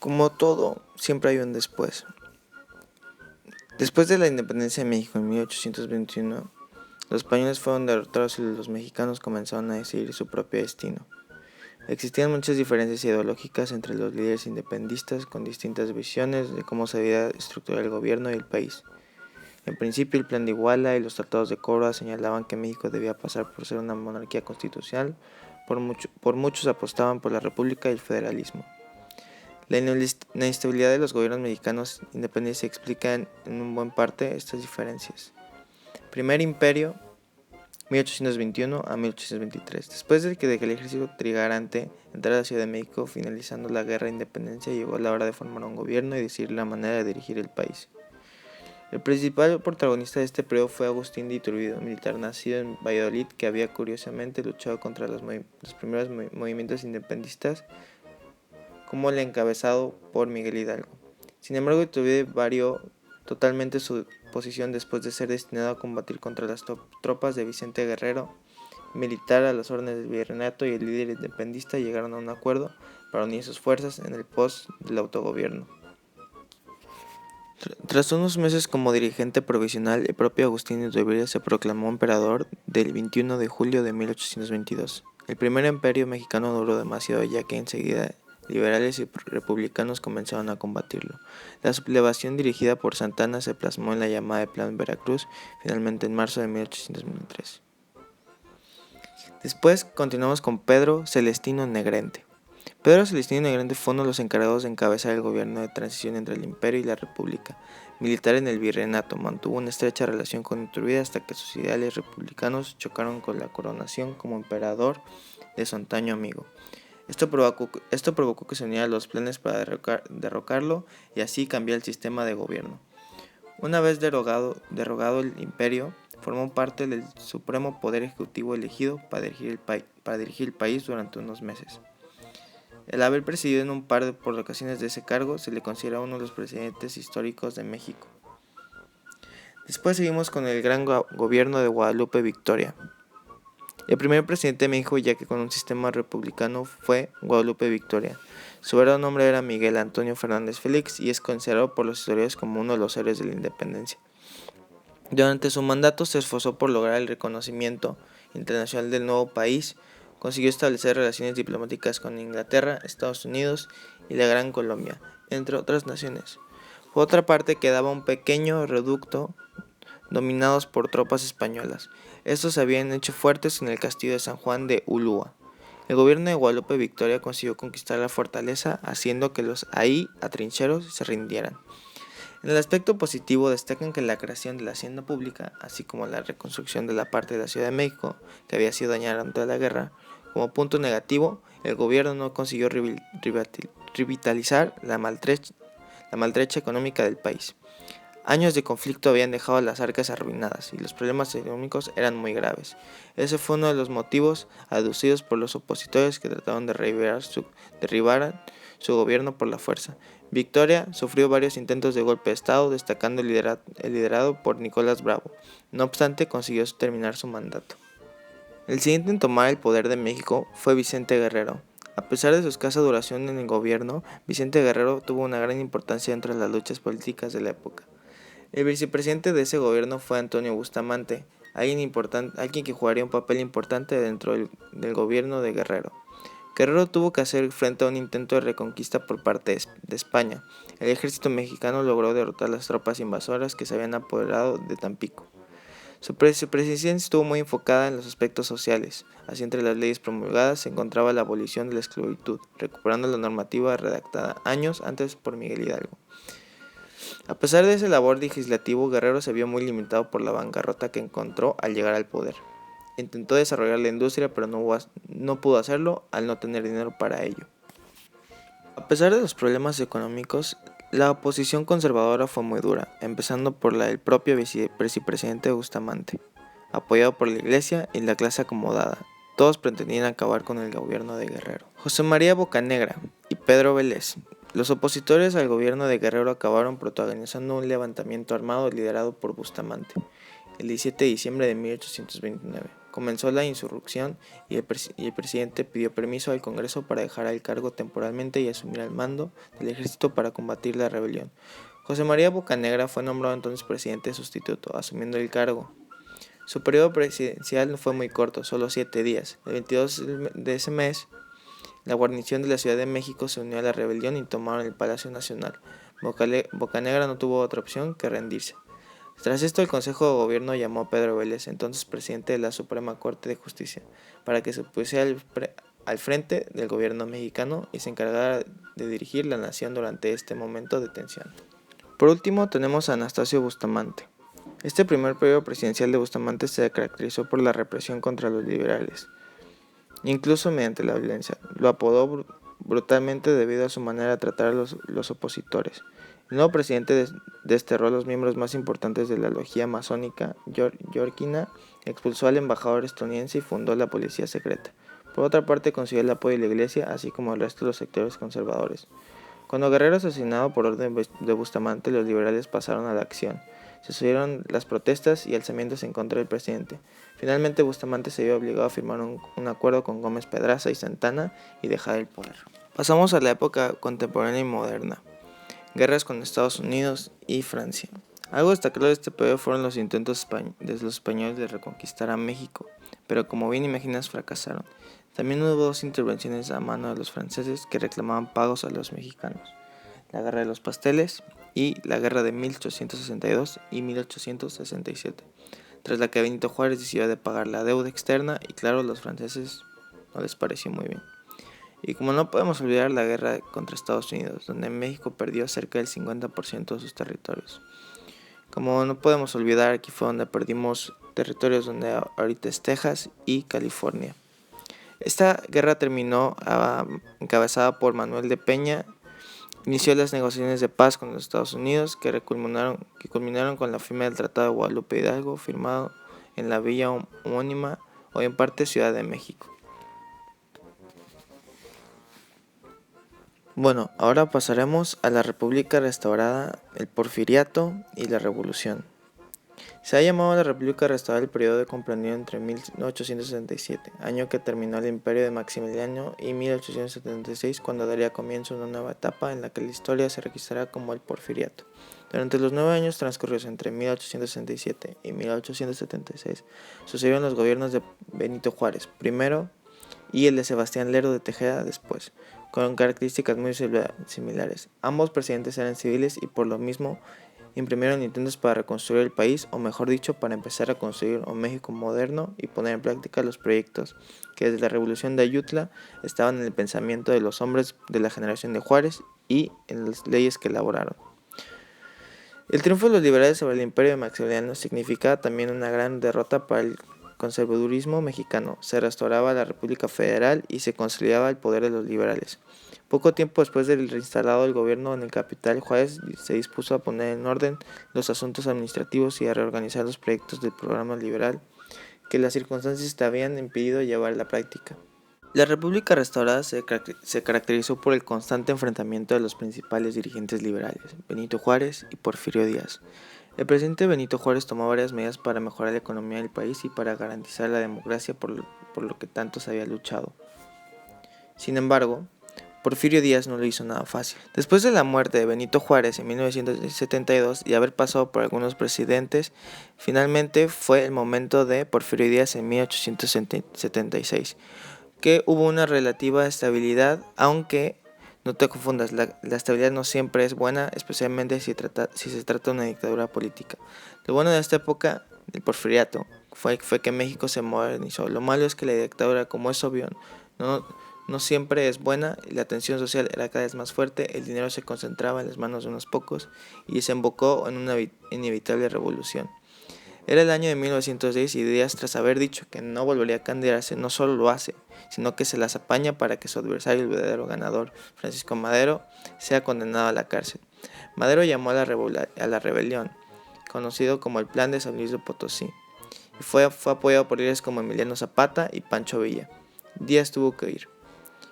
Como todo, siempre hay un después. Después de la independencia de México en 1821, los españoles fueron derrotados y los mexicanos comenzaron a decidir su propio destino. Existían muchas diferencias ideológicas entre los líderes independistas con distintas visiones de cómo se debía estructurar el gobierno y el país. En principio, el Plan de Iguala y los tratados de Córdoba señalaban que México debía pasar por ser una monarquía constitucional, por muchos apostaban por la república y el federalismo. La inestabilidad de los gobiernos mexicanos independientes explica en buena parte estas diferencias. Primer Imperio, 1821 a 1823. Después de que el ejército trigarante entrara a la Ciudad de México, finalizando la guerra de independencia, llegó la hora de formar un gobierno y decidir la manera de dirigir el país. El principal protagonista de este periodo fue Agustín de Iturbide, un militar nacido en Valladolid que había curiosamente luchado contra los primeros movimientos independistas, como el encabezado por Miguel Hidalgo. Sin embargo, Iturbide varió totalmente su posición después de ser destinado a combatir contra las tropas de Vicente Guerrero, militar a las órdenes del virreinato, y el líder independentista llegaron a un acuerdo para unir sus fuerzas en el pos del autogobierno. Tras unos meses como dirigente provisional, el propio Agustín Iturbide se proclamó emperador del 21 de julio de 1822. El primer imperio mexicano duró demasiado, ya que enseguida liberales y republicanos comenzaron a combatirlo. La sublevación dirigida por Santa Anna se plasmó en la llamada Plan Veracruz, finalmente en marzo de 1823. Después continuamos con Pedro Celestino Negrete. Pedro Celestino Negrete fue uno de los encargados de encabezar el gobierno de transición entre el imperio y la república. Militar en el virreinato, mantuvo una estrecha relación con Iturbide hasta que sus ideales republicanos chocaron con la coronación como emperador de su antaño amigo. Esto provocó que se uniera a los planes para derrocarlo y así cambiar el sistema de gobierno. Una vez derogado el imperio, formó parte del supremo poder ejecutivo elegido para dirigir el país durante unos meses. El haber presidido en un par por ocasiones de ese cargo se le considera uno de los presidentes históricos de México. Después seguimos con el gran gobierno de Guadalupe Victoria. El primer presidente de México, ya que con un sistema republicano, fue Guadalupe Victoria. Su verdadero nombre era Miguel Antonio Fernández Félix y es considerado por los historiadores como uno de los héroes de la independencia. Durante su mandato se esforzó por lograr el reconocimiento internacional del nuevo país. Consiguió establecer relaciones diplomáticas con Inglaterra, Estados Unidos y la Gran Colombia, entre otras naciones. Por otra parte, quedaba un pequeño reducto dominados por tropas españolas. Estos se habían hecho fuertes en el castillo de San Juan de Ulúa. El gobierno de Guadalupe Victoria consiguió conquistar la fortaleza, haciendo que los ahí atrincheros se rindieran. En el aspecto positivo destacan que la creación de la hacienda pública, así como la reconstrucción de la parte de la Ciudad de México, que había sido dañada durante la guerra. Como punto negativo, el gobierno no consiguió revitalizar la maltrecha económica del país. Años de conflicto habían dejado las arcas arruinadas y los problemas económicos eran muy graves. Ese fue uno de los motivos aducidos por los opositores que trataron de derribar su gobierno por la fuerza. Victoria sufrió varios intentos de golpe de estado, destacando el liderado por Nicolás Bravo. No obstante, consiguió terminar su mandato. El siguiente en tomar el poder de México fue Vicente Guerrero. A pesar de su escasa duración en el gobierno, Vicente Guerrero tuvo una gran importancia dentro de las luchas políticas de la época. El vicepresidente de ese gobierno fue Antonio Bustamante, alguien que jugaría un papel importante dentro del gobierno de Guerrero. Guerrero tuvo que hacer frente a un intento de reconquista por parte de España. El ejército mexicano logró derrotar las tropas invasoras que se habían apoderado de Tampico. Su presidencia estuvo muy enfocada en los aspectos sociales. Así, entre las leyes promulgadas se encontraba la abolición de la esclavitud, recuperando la normativa redactada años antes por Miguel Hidalgo. A pesar de ese labor legislativo, Guerrero se vio muy limitado por la bancarrota que encontró al llegar al poder. Intentó desarrollar la industria, pero no pudo hacerlo al no tener dinero para ello. A pesar de los problemas económicos, la oposición conservadora fue muy dura, empezando por la del propio vicepresidente Bustamante, apoyado por la Iglesia y la clase acomodada. Todos pretendían acabar con el gobierno de Guerrero. José María Bocanegra y Pedro Vélez. Los opositores al gobierno de Guerrero acabaron protagonizando un levantamiento armado liderado por Bustamante el 17 de diciembre de 1829. Comenzó la insurrección y el presidente pidió permiso al Congreso para dejar el cargo temporalmente y asumir el mando del ejército para combatir la rebelión. José María Bocanegra fue nombrado entonces presidente sustituto, asumiendo el cargo. Su periodo presidencial no fue muy corto, solo 7 días. El 22 de ese mes, la guarnición de la Ciudad de México se unió a la rebelión y tomaron el Palacio Nacional. Bocanegra no tuvo otra opción que rendirse. Tras esto, el Consejo de Gobierno llamó a Pedro Vélez, entonces presidente de la Suprema Corte de Justicia, para que se pusiera al frente del gobierno mexicano y se encargara de dirigir la nación durante este momento de tensión. Por último, tenemos a Anastasio Bustamante. Este primer periodo presidencial de Bustamante se caracterizó por la represión contra los liberales, incluso mediante la violencia. Lo apodó brutalmente debido a su manera de tratar a los opositores. El nuevo presidente desterró a los miembros más importantes de la logia masónica yorkina, expulsó al embajador estadounidense y fundó la policía secreta. Por otra parte, consiguió el apoyo de la iglesia, así como el resto de los sectores conservadores. Cuando Guerrero asesinado por orden de Bustamante, los liberales pasaron a la acción. Se sucedieron las protestas y alzamientos en contra del presidente. Finalmente, Bustamante se vio obligado a firmar un acuerdo con Gómez Pedraza y Santana y dejar el poder. Pasamos a la época contemporánea y moderna. Guerras con Estados Unidos y Francia. Algo destacado de este periodo fueron los intentos de los españoles de reconquistar a México, pero como bien imaginas fracasaron. También hubo 2 intervenciones a mano de los franceses que reclamaban pagos a los mexicanos: la Guerra de los Pasteles y la Guerra de 1862 y 1867, tras la que Benito Juárez decidió de pagar la deuda externa y claro, a los franceses no les pareció muy bien. Y como no podemos olvidar la guerra contra Estados Unidos, donde México perdió cerca del 50% de sus territorios. Como no podemos olvidar, aquí fue donde perdimos territorios donde ahorita es Texas y California. Esta guerra terminó encabezada por Manuel de Peña. Inició las negociaciones de paz con los Estados Unidos que culminaron con la firma del Tratado de Guadalupe Hidalgo, firmado en la villa homónima, hoy en parte Ciudad de México. Bueno, ahora pasaremos a la República restaurada, el Porfiriato y la Revolución. Se ha llamado la República restaurada el periodo comprendido entre 1867, año que terminó el imperio de Maximiliano, y 1876, cuando daría comienzo a una nueva etapa en la que la historia se registrará como el Porfiriato. Durante los 9 años transcurridos entre 1867 y 1876, sucedieron los gobiernos de Benito Juárez primero y el de Sebastián Lerdo de Tejeda después, con características muy similares. Ambos presidentes eran civiles y por lo mismo imprimieron intentos para reconstruir el país, o mejor dicho, para empezar a construir un México moderno y poner en práctica los proyectos que desde la Revolución de Ayutla estaban en el pensamiento de los hombres de la generación de Juárez y en las leyes que elaboraron. El triunfo de los liberales sobre el imperio de Maximiliano significaba también una gran derrota para el conservadurismo mexicano. Se restauraba la República Federal y se consolidaba el poder de los liberales. Poco tiempo después del reinstalado del gobierno en el capital, Juárez se dispuso a poner en orden los asuntos administrativos y a reorganizar los proyectos del programa liberal que las circunstancias te habían impedido llevar a la práctica. La República restaurada se caracterizó por el constante enfrentamiento de los principales dirigentes liberales, Benito Juárez y Porfirio Díaz. El presidente Benito Juárez tomó varias medidas para mejorar la economía del país y para garantizar la democracia por lo que tanto se había luchado. Sin embargo, Porfirio Díaz no lo hizo nada fácil. Después de la muerte de Benito Juárez en 1972 y haber pasado por algunos presidentes, finalmente fue el momento de Porfirio Díaz en 1876, que hubo una relativa estabilidad, aunque no te confundas, la estabilidad no siempre es buena, especialmente si se trata de una dictadura política. Lo bueno de esta época, del Porfiriato, fue que México se modernizó. Lo malo es que la dictadura, como es obvio, no siempre es buena, la tensión social era cada vez más fuerte, el dinero se concentraba en las manos de unos pocos y desembocó en una inevitable revolución. Era el año de 1910 y Díaz, tras haber dicho que no volvería a candidatarse, no solo lo hace, sino que se las apaña para que su adversario, el verdadero ganador, Francisco Madero, sea condenado a la cárcel. Madero llamó a la rebelión, conocido como el Plan de San Luis de Potosí, y fue apoyado por líderes como Emiliano Zapata y Pancho Villa. Díaz tuvo que huir.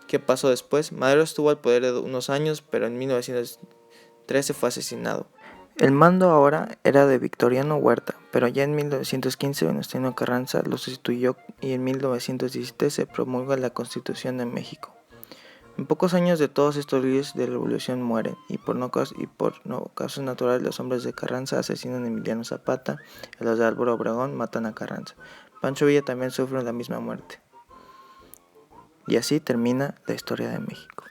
¿Qué pasó después? Madero estuvo al poder de unos años, pero en 1913 fue asesinado. El mando ahora era de Victoriano Huerta, pero ya en 1915 Venustiano Carranza lo sustituyó y en 1917 se promulga la Constitución de México. En pocos años de todos estos líderes de la revolución mueren, y por no casos naturales los hombres de Carranza asesinan a Emiliano Zapata, y los de Álvaro Obregón matan a Carranza. Pancho Villa también sufre la misma muerte. Y así termina la historia de México.